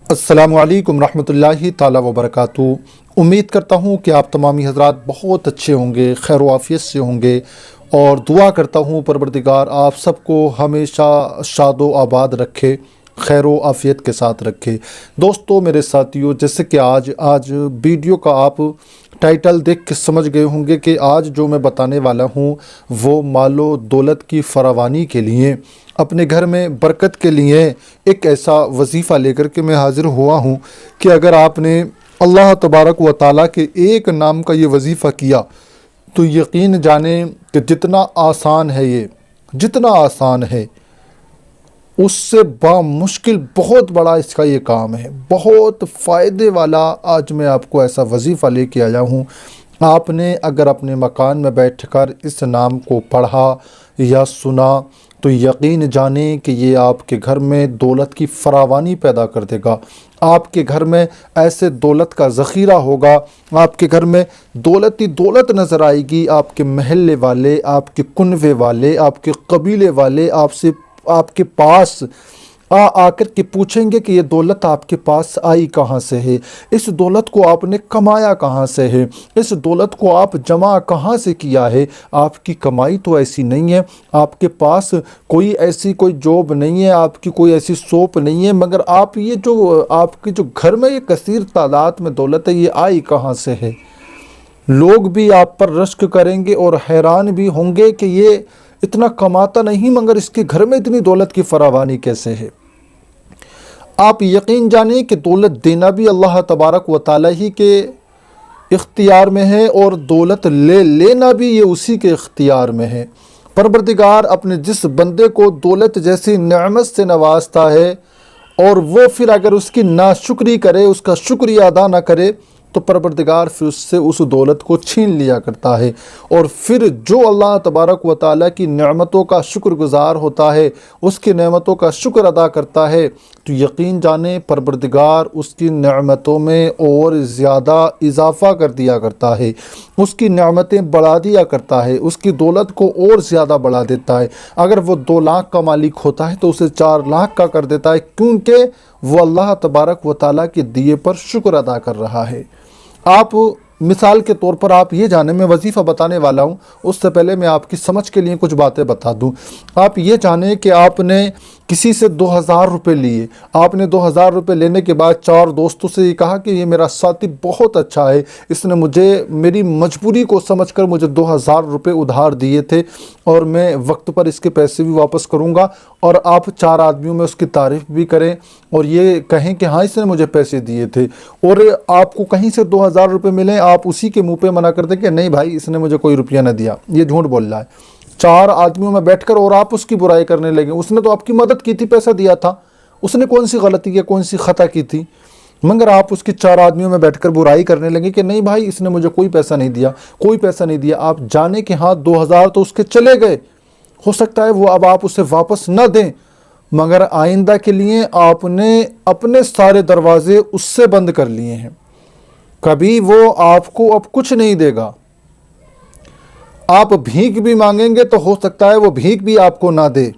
السلام علیکم رحمۃ اللہ تعالی وبرکاتہ۔ امید کرتا ہوں کہ آپ تمامی حضرات بہت اچھے ہوں گے، خیر و عافیت سے ہوں گے، اور دعا کرتا ہوں پروردگار آپ سب کو ہمیشہ شاد و آباد رکھے، خیر و عافیت کے ساتھ رکھے۔ دوستو، میرے ساتھیو، جیسے کہ آج ویڈیو کا آپ ٹائٹل دیکھ کے سمجھ گئے ہوں گے کہ آج جو میں بتانے والا ہوں وہ مال و دولت کی فراوانی کے لیے، اپنے گھر میں برکت کے لیے ایک ایسا وظیفہ لے کر کے میں حاضر ہوا ہوں کہ اگر آپ نے اللہ تبارک و تعالیٰ کے ایک نام کا یہ وظیفہ کیا تو یقین جانیں کہ جتنا آسان ہے اس سے بامشکل بہت بڑا اس کا یہ کام ہے، بہت فائدے والا۔ آج میں آپ کو ایسا وظیفہ لے کے آیا ہوں، آپ نے اگر اپنے مکان میں بیٹھ کر اس نام کو پڑھا یا سنا تو یقین جانیں کہ یہ آپ کے گھر میں دولت کی فراوانی پیدا کر دے گا۔ آپ کے گھر میں ایسے دولت کا ذخیرہ ہوگا، آپ کے گھر میں دولت ہی دولت نظر آئے گی۔ آپ کے محلے والے، آپ کے کنوے والے، آپ کے قبیلے والے آپ کے پاس آ کر کے پوچھیں گے کہ یہ دولت آپ کے پاس آئی کہاں سے ہے، اس دولت کو آپ نے کمایا کہاں سے ہے، اس دولت کو آپ جمع کہاں سے کیا ہے۔ آپ کی کمائی تو ایسی نہیں ہے، آپ کے پاس کوئی جاب نہیں ہے، آپ کی کوئی ایسی شاپ نہیں ہے، مگر آپ کے جو گھر میں یہ کثیر تعداد میں دولت ہے، یہ آئی کہاں سے ہے۔ لوگ بھی آپ پر رشک کریں گے اور حیران بھی ہوں گے کہ یہ اتنا کماتا نہیں مگر اس کے گھر میں اتنی دولت کی فراوانی کیسے ہے۔ آپ یقین جانیں کہ دولت دینا بھی اللہ تبارک و تعالیٰ ہی کے اختیار میں ہے، اور دولت لے لینا بھی یہ اسی کے اختیار میں ہے۔ پروردگار اپنے جس بندے کو دولت جیسی نعمت سے نوازتا ہے اور وہ پھر اگر اس کی ناشکری کرے، اس کا شکریہ ادا نہ کرے، تو پروردگار پھر اس سے اس دولت کو چھین لیا کرتا ہے۔ اور پھر جو اللہ تبارک و تعالیٰ کی نعمتوں کا شکر گزار ہوتا ہے، اس کی نعمتوں کا شکر ادا کرتا ہے، تو یقین جانیں پروردگار اس کی نعمتوں میں اور زیادہ اضافہ کر دیا کرتا ہے، اس کی نعمتیں بڑھا دیا کرتا ہے، اس کی دولت کو اور زیادہ بڑھا دیتا ہے۔ اگر وہ 2 لاکھ کا مالک ہوتا ہے تو اسے 4 لاکھ کا کر دیتا ہے، کیونکہ وہ اللہ تبارک و تعالیٰ کے دیے پر شکر ادا کر رہا ہے۔ آپ مثال کے طور پر آپ یہ جانیں، میں وظیفہ بتانے والا ہوں، اس سے پہلے میں آپ کی سمجھ کے لیے کچھ باتیں بتا دوں۔ آپ یہ جانیں کہ آپ نے کسی سے 2000 روپے لیے، آپ نے 2000 روپے لینے کے بعد 4 دوستوں سے یہ کہا کہ یہ میرا ساتھی بہت اچھا ہے، اس نے مجھے میری مجبوری کو سمجھ کر مجھے 2000 روپے ادھار دیے تھے، اور میں وقت پر اس کے پیسے بھی واپس کروں گا۔ اور آپ 4 آدمیوں میں اس کی تعریف بھی کریں اور یہ کہیں کہ ہاں اس نے مجھے پیسے دیے تھے، اور آپ کو کہیں سے 2000 روپے ملیں، آپ اسی کے منہ پہ منع کر دیں کہ نہیں بھائی اس نے مجھے کوئی روپیہ نہ دیا، یہ جھوٹ بول رہا ہے۔ 4 آدمیوں میں بیٹھ کر اور آپ اس کی برائی کرنے لگے، اس نے تو آپ کی مدد کی تھی، پیسہ دیا تھا، اس نے کون سی غلطی کی، کون سی خطا کی تھی، مگر آپ اس کی 4 آدمیوں میں بیٹھ کر برائی کرنے لگے کہ نہیں بھائی اس نے مجھے کوئی پیسہ نہیں دیا۔ آپ جانیں کہ ہاں 2000 تو اس کے چلے گئے، ہو سکتا ہے وہ اب آپ اسے واپس نہ دیں، مگر آئندہ کے لیے آپ نے اپنے سارے دروازے اس سے بند کر لیے ہیں، کبھی وہ آپ کو اب کچھ نہیں دے گا۔ آپ بھیک بھی مانگیں گے تو ہو سکتا ہے وہ بھیک بھی آپ کو نہ دے،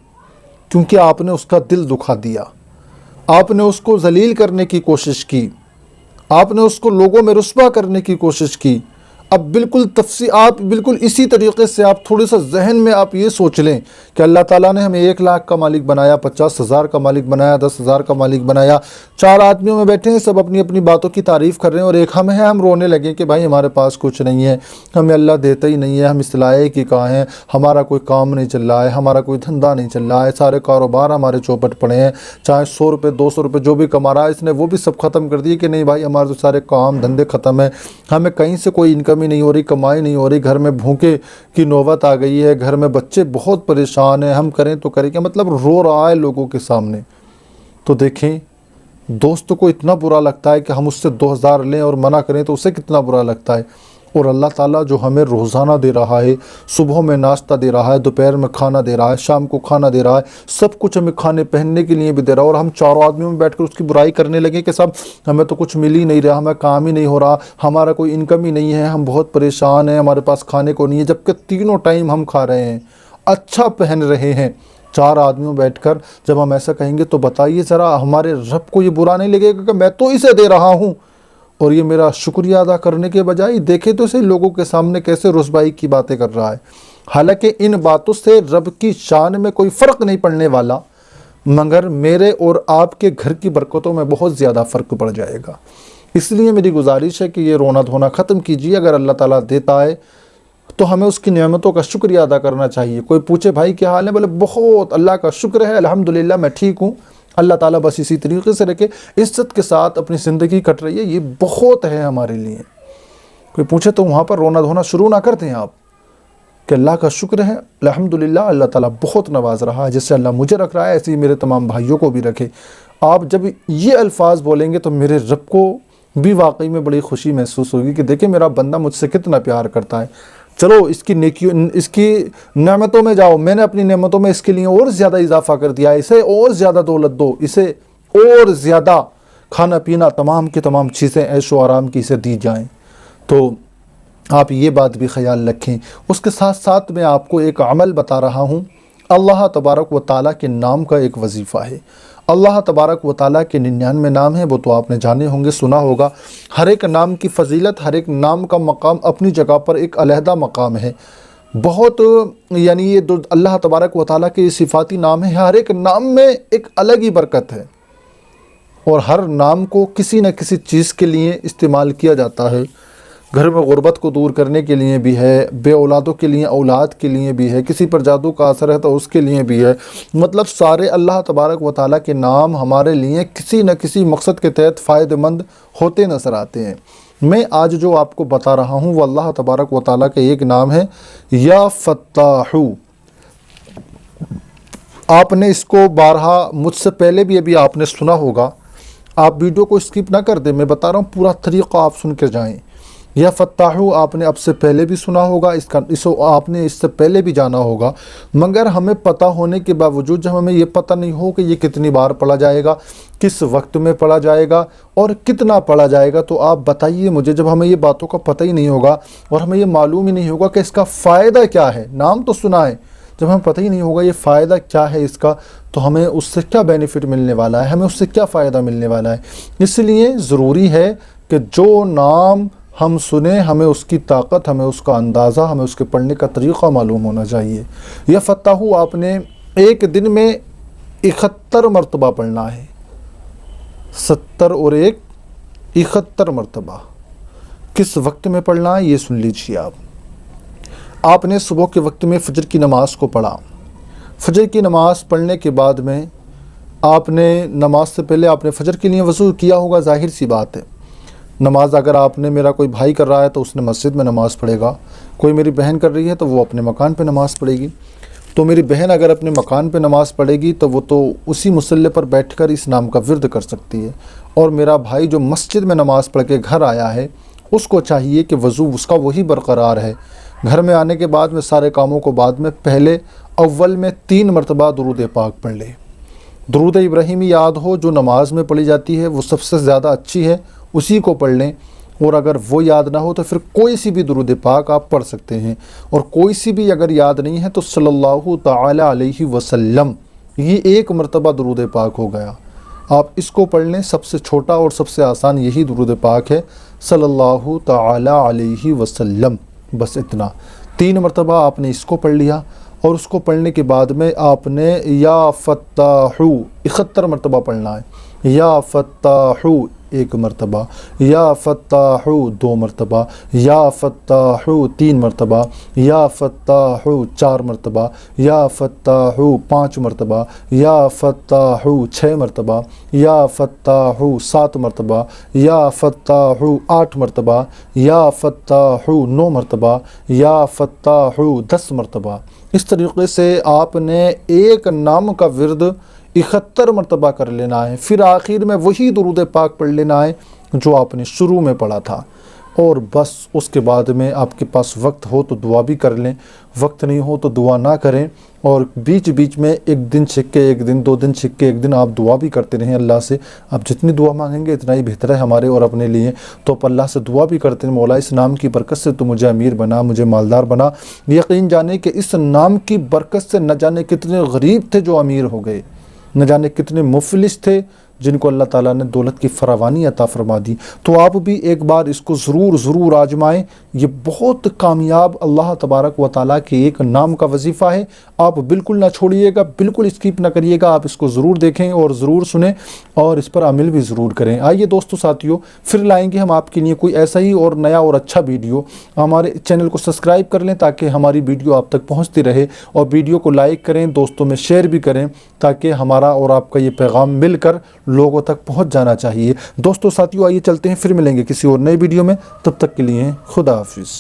کیونکہ آپ نے اس کا دل دکھا دیا، آپ نے اس کو ذلیل کرنے کی کوشش کی، آپ نے اس کو لوگوں میں رسوا کرنے کی کوشش کی۔ اب آپ بالکل اسی طریقے سے آپ تھوڑے سا ذہن میں آپ یہ سوچ لیں کہ اللہ تعالیٰ نے ہمیں 1 لاکھ کا مالک بنایا، 50,000 کا مالک بنایا، 10,000 کا مالک بنایا، 4 آدمیوں میں بیٹھے ہیں، سب اپنی اپنی باتوں کی تعریف کر رہے ہیں، اور ایک ہم رونے لگیں کہ بھائی ہمارے پاس کچھ نہیں ہے، ہمیں اللہ دیتا ہی نہیں ہے، ہم اس لائق کی کہاں ہیں، ہمارا کوئی کام نہیں چل رہا ہے، ہمارا کوئی دھندا نہیں چل رہا ہے، سارے کاروبار ہمارے چوپٹ پڑے ہیں، چاہے 100 روپے 200 روپے جو بھی کما رہا ہے اس نے وہ بھی سب ختم کر دیے کہ نہیں بھائی ہمارے تو سارے کام دھندے ختم ہیں، ہمیں کہیں سے کوئی انکم ہی نہیں ہو رہی، کمائی نہیں ہو رہی، گھر میں بھوکے کی نوبت آ گئی ہے، گھر میں بچے بہت پریشان ہیں، ہم کریں تو کریں کیا، مطلب رو رہا ہے لوگوں کے سامنے۔ تو دیکھیں دوست کو اتنا برا لگتا ہے کہ ہم اس سے 2000 لیں اور منع کریں تو اسے کتنا برا لگتا ہے، اور اللہ تعالیٰ جو ہمیں روزانہ دے رہا ہے، صبح میں ناشتہ دے رہا ہے، دوپہر میں کھانا دے رہا ہے، شام کو کھانا دے رہا ہے، سب کچھ ہمیں کھانے پہننے کے لیے بھی دے رہا ہے، اور ہم 4 آدمیوں میں بیٹھ کر اس کی برائی کرنے لگے کہ صاحب ہمیں تو کچھ مل ہی نہیں رہا، ہمیں کام ہی نہیں ہو رہا، ہمارا کوئی انکم ہی نہیں ہے، ہم بہت پریشان ہیں، ہمارے پاس کھانے کو نہیں ہے، جبکہ تینوں ٹائم ہم کھا رہے ہیں، اچھا پہن رہے ہیں، 4 آدمیوں بیٹھ کر جب ہم ایسا کہیں گے تو بتائیے ذرا ہمارے رب کو یہ برا نہیں لگے گا کہ میں تو اسے دے رہا ہوں اور یہ میرا شکریہ ادا کرنے کے بجائے دیکھے تو اسے لوگوں کے سامنے کیسے رسوائی کی باتیں کر رہا ہے۔ حالانکہ ان باتوں سے رب کی شان میں کوئی فرق نہیں پڑنے والا، مگر میرے اور آپ کے گھر کی برکتوں میں بہت زیادہ فرق پڑ جائے گا۔ اس لیے میری گزارش ہے کہ یہ رونا دھونا ختم کیجیے۔ اگر اللہ تعالیٰ دیتا ہے تو ہمیں اس کی نعمتوں کا شکریہ ادا کرنا چاہیے۔ کوئی پوچھے بھائی کیا حال ہے، بولے بہت اللہ کا شکر ہے، الحمدللہ میں ٹھیک ہوں۔ اللہ تعالیٰ بس اسی طریقے سے رکھے، عزت کے ساتھ اپنی زندگی کٹ رہی ہے، یہ بہت ہے ہمارے لیے۔ کوئی پوچھے تو وہاں پر رونا دھونا شروع نہ کر دیں آپ کہ اللہ کا شکر ہے، الحمدللہ اللہ تعالیٰ بہت نواز رہا ہے، جیسے اللہ مجھے رکھ رہا ہے ایسے ہی میرے تمام بھائیوں کو بھی رکھے۔ آپ جب یہ الفاظ بولیں گے تو میرے رب کو بھی واقعی میں بڑی خوشی محسوس ہوگی کہ دیکھیں میرا بندہ مجھ سے کتنا پیار کرتا ہے۔ چلو اس کی نیکیوں، اس کی نعمتوں میں جاؤ، میں نے اپنی نعمتوں میں اس کے لیے اور زیادہ اضافہ کر دیا، اسے اور زیادہ دولت دو، اسے اور زیادہ کھانا پینا تمام کی تمام چیزیں عیش و آرام کی اسے دی جائیں۔ تو آپ یہ بات بھی خیال رکھیں۔ اس کے ساتھ ساتھ میں آپ کو ایک عمل بتا رہا ہوں۔ اللہ تبارک و تعالیٰ کے نام کا ایک وظیفہ ہے۔ اللہ تبارک و تعالیٰ کے 99 نام ہیں، وہ تو آپ نے جانے ہوں گے، سنا ہوگا۔ ہر ایک نام کی فضیلت، ہر ایک نام کا مقام اپنی جگہ پر ایک علیحدہ مقام ہے۔ بہت یعنی یہ اللہ تبارک و تعالیٰ کے صفاتی نام ہیں، ہر ایک نام میں ایک الگ ہی برکت ہے، اور ہر نام کو کسی نہ کسی چیز کے لیے استعمال کیا جاتا ہے۔ گھر میں غربت کو دور کرنے کے لیے بھی ہے، بے اولادوں کے لیے اولاد کے لیے بھی ہے، کسی پر جادو کا اثر ہے تو اس کے لیے بھی ہے۔ مطلب سارے اللہ تبارک و تعالیٰ کے نام ہمارے لیے کسی نہ کسی مقصد کے تحت فائدہ مند ہوتے نظر آتے ہیں۔ میں آج جو آپ کو بتا رہا ہوں وہ اللہ تبارک و تعالیٰ کے ایک نام ہے، یا فتاح۔ آپ نے اس کو بارہا مجھ سے پہلے بھی ابھی آپ نے سنا ہوگا، آپ ویڈیو کو اسکپ نہ کر دیں، میں بتا رہا ہوں پورا طریقہ آپ سن کے جائیں۔ یا فتاح آپ نے اب سے پہلے بھی سنا ہوگا، آپ نے اس سے پہلے بھی جانا ہوگا، مگر ہمیں پتہ ہونے کے باوجود جب ہمیں یہ پتہ نہیں ہو کہ یہ کتنی بار پڑھا جائے گا، کس وقت میں پڑھا جائے گا اور کتنا پڑھا جائے گا، تو آپ بتائیے مجھے۔ جب ہمیں یہ باتوں کا پتہ ہی نہیں ہوگا اور ہمیں یہ معلوم ہی نہیں ہوگا کہ اس کا فائدہ کیا ہے، نام تو سنا ہے، جب ہمیں پتہ ہی نہیں ہوگا یہ فائدہ کیا ہے اس کا، تو ہمیں اس سے کیا بینیفٹ ملنے والا ہے، ہمیں اس سے کیا فائدہ ملنے والا ہے۔ اس لیے ضروری ہے کہ جو نام ہم سنیں ہمیں اس کی طاقت، ہمیں اس کا اندازہ، ہمیں اس کے پڑھنے کا طریقہ معلوم ہونا چاہیے۔ یا فتاح آپ نے ایک دن میں 71 مرتبہ پڑھنا ہے، 70 اور 1 71 مرتبہ۔ کس وقت میں پڑھنا ہے یہ سن لیجیے آپ نے صبح کے وقت میں فجر کی نماز کو پڑھا، فجر کی نماز پڑھنے کے بعد میں آپ نے نماز سے پہلے آپ نے فجر کے لیے وضو کیا ہوگا، ظاہر سی بات ہے۔ نماز اگر آپ نے، میرا کوئی بھائی کر رہا ہے تو اس نے مسجد میں نماز پڑھے گا، کوئی میری بہن کر رہی ہے تو وہ اپنے مکان پہ نماز پڑھے گی۔ تو میری بہن اگر اپنے مکان پہ نماز پڑھے گی تو وہ تو اسی مصلی پر بیٹھ کر اس نام کا ورد کر سکتی ہے، اور میرا بھائی جو مسجد میں نماز پڑھ کے گھر آیا ہے اس کو چاہیے کہ وضو اس کا وہی برقرار ہے۔ گھر میں آنے کے بعد میں سارے کاموں کو بعد میں پہلے اول میں 3 مرتبہ درود پاک پڑھ لے۔ درود ابراہیمی یاد ہو جو نماز میں پڑھی جاتی ہے وہ سب سے زیادہ اچھی ہے، اسی کو پڑھ لیں، اور اگر وہ یاد نہ ہو تو پھر کوئی سی بھی درود پاک آپ پڑھ سکتے ہیں، اور کوئی سی بھی اگر یاد نہیں ہے تو صلی اللہ تعالی علیہ وسلم، یہ 1 مرتبہ درود پاک ہو گیا، آپ اس کو پڑھ لیں۔ سب سے چھوٹا اور سب سے آسان یہی درود پاک ہے، صلی اللہ تعالی علیہ وسلم، بس اتنا 3 مرتبہ آپ نے اس کو پڑھ لیا، اور اس کو پڑھنے کے بعد میں آپ نے یا فتاح 71 مرتبہ پڑھنا ہے۔ یا فتاح 1 مرتبہ، یا فتاح 2 مرتبہ، یا فتاح 3 مرتبہ، یا فتاح 4 مرتبہ، یا فتاح 5 مرتبہ، یا فتاح 6 مرتبہ، یا فتاح 7 مرتبہ، یا فتاح 8 مرتبہ، یا فتاح 9 مرتبہ، یا فتاح 10 مرتبہ۔ اس طریقے سے آپ نے ایک نام کا ورد 71 مرتبہ کر لینا ہے، پھر آخر میں وہی درود پاک پڑھ لینا ہے جو آپ نے شروع میں پڑھا تھا، اور بس اس کے بعد میں آپ کے پاس وقت ہو تو دعا بھی کر لیں، وقت نہیں ہو تو دعا نہ کریں، اور بیچ بیچ میں ایک دن چھک کے ایک دن، 2 دن چھک کے ایک دن آپ دعا بھی کرتے رہیں اللہ سے۔ آپ جتنی دعا مانگیں گے اتنا ہی بہتر ہے ہمارے اور اپنے لیے۔ تو آپ اللہ سے دعا بھی کرتے ہیں، مولا اس نام کی برکت سے تو مجھے امیر بنا، مجھے مالدار بنا۔ یقین جانے کہ اس نام کی برکت سے نہ جانے کتنے غریب تھے جو امیر ہو گئے، نہ جانے کتنے مفلس تھے جن کو اللہ تعالیٰ نے دولت کی فراوانی عطا فرما دی۔ تو آپ بھی ایک بار اس کو ضرور آزمائیں۔ یہ بہت کامیاب اللہ تبارک و تعالیٰ کے ایک نام کا وظیفہ ہے، آپ بالکل نہ چھوڑیے گا، بالکل اسکپ نہ کریے گا، آپ اس کو ضرور دیکھیں اور ضرور سنیں اور اس پر عمل بھی ضرور کریں۔ آئیے دوستو ساتھیو، پھر لائیں گے ہم آپ کے لیے کوئی ایسا ہی اور نیا اور اچھا ویڈیو۔ ہمارے چینل کو سبسکرائب کر لیں تاکہ ہماری ویڈیو آپ تک پہنچتی رہے، اور ویڈیو کو لائک کریں، دوستوں میں شیئر بھی کریں تاکہ ہمارا اور آپ کا یہ پیغام مل کر لوگوں تک پہنچ جانا چاہیے۔ دوستو ساتھیو، آئیے چلتے ہیں، پھر ملیں گے کسی اور نئے ویڈیو میں، تب تک کے لیے خدا حافظ۔